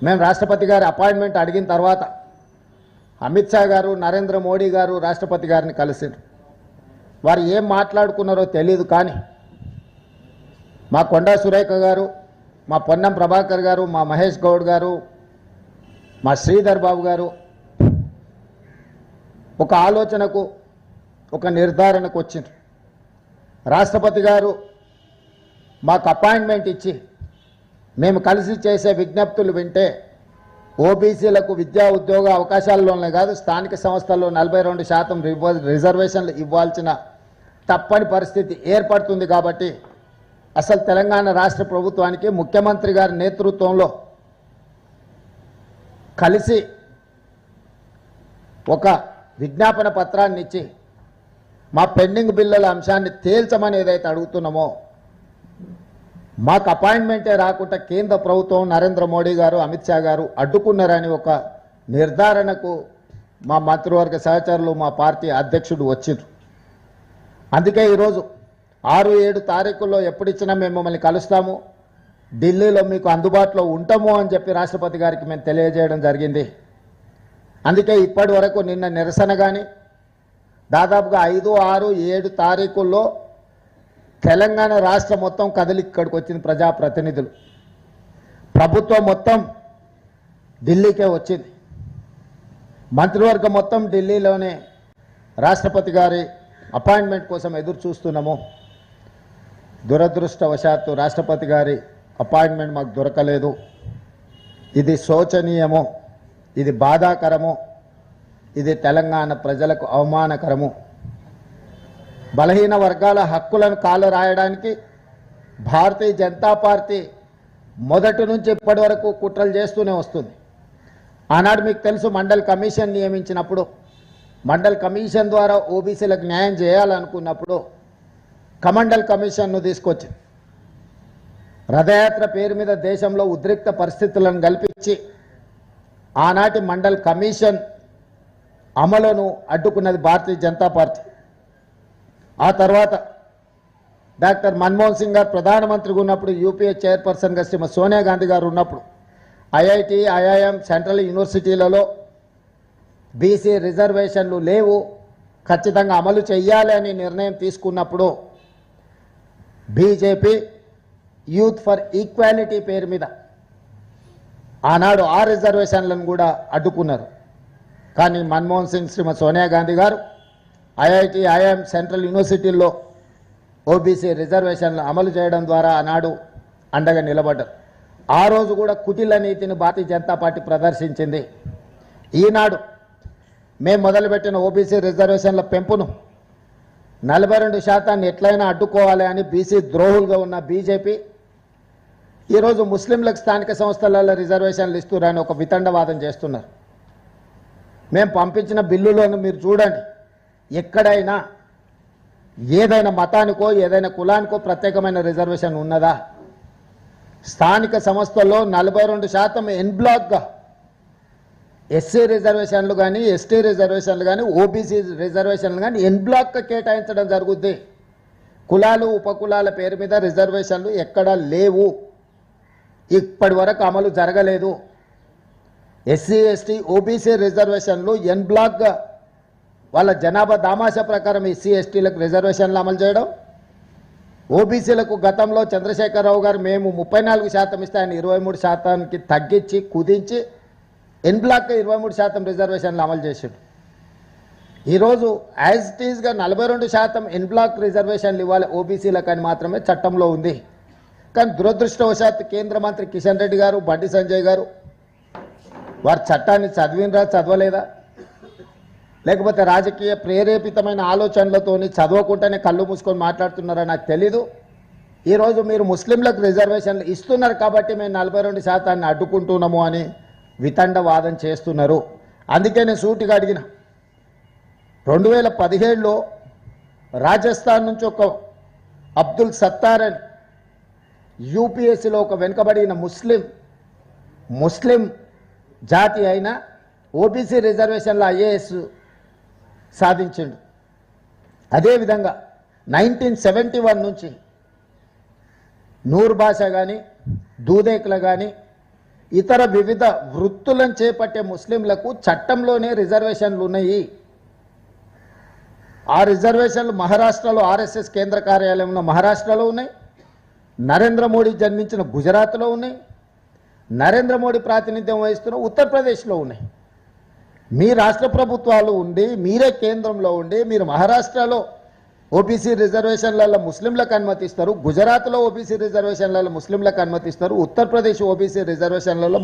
మేము రాష్ట్రపతి గారి అపాయింట్మెంట్ అడిగిన తర్వాత అమిత్ షా గారు నరేంద్ర మోడీ గారు రాష్ట్రపతి గారిని కలిసారు. వారు ఏం మాట్లాడుకున్నారో తెలియదు, కానీ మా కొండా సురేఖ గారు, మా పొన్నం ప్రభాకర్ గారు, మా మహేష్ గౌడ్ గారు, మా శ్రీధర్ బాబు గారు ఒక ఆలోచనకు, ఒక నిర్ధారణకు వచ్చింది. రాష్ట్రపతి గారు మాకు అపాయింట్మెంట్ ఇచ్చి మేము కలిసి చేసే విజ్ఞప్తులు వింటే ఓబీసీలకు విద్యా ఉద్యోగ అవకాశాల్లోనే కాదు, స్థానిక సంస్థల్లో 42% రిజర్వేషన్లు ఇవ్వాల్సిన తప్పని పరిస్థితి ఏర్పడుతుంది. కాబట్టి అసలు తెలంగాణ రాష్ట్ర ప్రభుత్వానికి ముఖ్యమంత్రి గారి నేతృత్వంలో కలిసి ఒక విజ్ఞాపన పత్రాన్ని ఇచ్చి మా పెండింగ్ బిల్లుల అంశాన్ని తేల్చమని ఏదైతే అడుగుతున్నామో, మాకు అపాయింట్మెంటే రాకుండా కేంద్ర ప్రభుత్వం నరేంద్ర మోడీ గారు, అమిత్ షా గారు అడ్డుకున్నారని ఒక నిర్ధారణకు మా మంత్రివర్గ సహచరులు, మా పార్టీ అధ్యక్షుడు వచ్చిండ్రు. అందుకే ఈరోజు 6-7 తారీఖుల్లో ఎప్పుడిచ్చినా మేము మిమ్మల్ని కలుస్తాము, ఢిల్లీలో మీకు అందుబాటులో ఉంటాము అని చెప్పి రాష్ట్రపతి గారికి మేము తెలియజేయడం జరిగింది. అందుకే ఇప్పటి వరకు నిన్న నిరసన కానీ దాదాపుగా 5, 6, 7 తారీఖుల్లో తెలంగాణ రాష్ట్రం మొత్తం కదిలి ఇక్కడికి వచ్చింది. ప్రజాప్రతినిధులు, ప్రభుత్వం మొత్తం ఢిల్లీకే వచ్చింది. మంత్రివర్గం మొత్తం ఢిల్లీలోనే రాష్ట్రపతి గారి అపాయింట్మెంట్ కోసం ఎదురు చూస్తున్నాము. దురదృష్టవశాత్తు రాష్ట్రపతి గారి అపాయింట్మెంట్ మాకు దొరకలేదు. ఇది శోచనీయము, ఇది బాధాకరము, ఇది తెలంగాణ ప్రజలకు అవమానకరము. బలహీన వర్గాల హక్కులను కాలరాయడానికి భారతీయ జనతా పార్టీ మొదటి నుంచి ఇప్పటి వరకు కుట్రలు చేస్తూనే వస్తుంది. ఆనాడు మీకు తెలుసు, మండల్ కమిషన్ నియమించినప్పుడు, మండల్ కమిషన్ ద్వారా ఓబీసీలకు న్యాయం చేయాలనుకున్నప్పుడు కమండల్ కమిషన్ను తీసుకొచ్చి రథయాత్ర పేరు మీద దేశంలో ఉద్రిక్త పరిస్థితులను కల్పించి ఆనాటి మండల్ కమిషన్ అమలును అడ్డుకున్నది భారతీయ జనతా పార్టీ. ఆ తర్వాత డాక్టర్ మన్మోహన్ సింగ్ గారు ప్రధానమంత్రిగా ఉన్నప్పుడు, యూపీఏ చైర్పర్సన్గా శ్రీమతి సోనియా గాంధీ గారు ఉన్నప్పుడు ఐఐటి, ఐఐఎం, సెంట్రల్ యూనివర్సిటీలలో బీసీ రిజర్వేషన్లు లేవు, ఖచ్చితంగా అమలు చేయాలి అని నిర్ణయం తీసుకున్నప్పుడు బీజేపీ యూత్ ఫర్ ఈక్వాలిటీ పేరు మీద ఆనాడు ఆ రిజర్వేషన్లను కూడా అడ్డుకున్నారు. కానీ మన్మోహన్ సింగ్, శ్రీమతి సోనియా గాంధీ గారు ఐఐటి, ఐఐఎం, సెంట్రల్ యూనివర్సిటీల్లో ఓబీసీ రిజర్వేషన్లు అమలు చేయడం ద్వారా ఆనాడు అండగా నిలబడ్డారు. ఆ రోజు కూడా కుటిల నీతిని భారతీయ జనతా పార్టీ ప్రదర్శించింది. ఈనాడు మేము మొదలుపెట్టిన ఓబీసీ రిజర్వేషన్ల పెంపును 42% ఎట్లయినా అడ్డుకోవాలి అని బీసీ ద్రోహులుగా ఉన్న బీజేపీ ఈరోజు ముస్లింలకు స్థానిక సంస్థలలో రిజర్వేషన్లు ఇస్తున్నారని ఒక వితండవాదం చేస్తున్నారు. మేము పంపించిన బిల్లులను మీరు చూడండి, ఎక్కడైనా ఏదైనా మతానికో ఏదైనా కులానికో ప్రత్యేకమైన రిజర్వేషన్ ఉన్నదా? స్థానిక సంస్థల్లో 42% ఎన్ బ్లాక్గా ఎస్సీ రిజర్వేషన్లు కానీ, ఎస్టీ రిజర్వేషన్లు కానీ, ఓబీసీ రిజర్వేషన్లు కానీ ఎన్ బ్లాక్గా కేటాయించడం జరుగుద్ది. కులాలు, ఉపకులాల పేరు మీద రిజర్వేషన్లు ఎక్కడా లేవు, ఇప్పటి వరకు అమలు జరగలేదు. ఎస్సీ, ఎస్టీ, ఓబీసీ రిజర్వేషన్లు ఎన్ బ్లాక్గా వాళ్ళ జనాభా దామాషా ప్రకారం ఎస్సీ, ఎస్టీలకు రిజర్వేషన్లు అమలు చేయడం, ఓబీసీలకు గతంలో చంద్రశేఖరరావు గారు మేము 34% ఇస్తే ఆయన 23%కి తగ్గించి కుదించి ఎన్ బ్లాక్గా 23% రిజర్వేషన్లు అమలు చేశాడు. ఈరోజు యాజ్ ఇట్ ఈజ్గా 42% ఎన్ బ్లాక్ రిజర్వేషన్లు ఇవ్వాలి ఓబీసీలకు అని మాత్రమే చట్టంలో ఉంది. కానీ దురదృష్టవశాత్తు కేంద్ర మంత్రి కిషన్ రెడ్డి గారు, బండి సంజయ్ గారు వారు చట్టాన్ని చదివినరా, చదవలేదా, లేకపోతే రాజకీయ ప్రేరేపితమైన ఆలోచనలతోని చదవకుండానే కళ్ళు మూసుకొని మాట్లాడుతున్నారా నాకు తెలీదు. ఈరోజు మీరు ముస్లింలకు రిజర్వేషన్లు ఇస్తున్నారు కాబట్టి మేము 42% అడ్డుకుంటున్నాము అని వితండవాదం చేస్తున్నారు. అందుకే నేను సూటిగా అడిగిన, 2017లో రాజస్థాన్ నుంచి ఒక అబ్దుల్ సత్తార్ అని యూపీఎస్సీలో ఒక వెనుకబడిన ముస్లిం జాతి అయిన ఓబీసీ రిజర్వేషన్లో ఐఏఎస్ సాధించిండు. అదేవిధంగా 1971 నుంచి నూర్ బాషా కానీ, దూదేకుల కానీ, ఇతర వివిధ వృత్తులను చేపట్టే ముస్లింలకు చట్టంలోనే రిజర్వేషన్లు ఉన్నాయి. ఆ రిజర్వేషన్లు మహారాష్ట్రలో ఆర్ఎస్ఎస్ కేంద్ర కార్యాలయం ఉన్న మహారాష్ట్రలో ఉన్నాయి, నరేంద్ర మోడీ జన్మించిన గుజరాత్లో ఉన్నాయి, నరేంద్ర మోడీ ప్రాతినిధ్యం వహిస్తున్న ఉత్తరప్రదేశ్లో ఉన్నాయి. మీ రాష్ట్ర ప్రభుత్వాలు ఉండి మీరే కేంద్రంలో ఉండి మీరు మహారాష్ట్రలో ఓబీసీ రిజర్వేషన్లలో ముస్లింలకు అనుమతిస్తారు, గుజరాత్లో ఓబీసీ రిజర్వేషన్లలో ముస్లింలకు అనుమతిస్తారు, ఉత్తరప్రదేశ్ ఓబీసీ రిజర్వేషన్లలో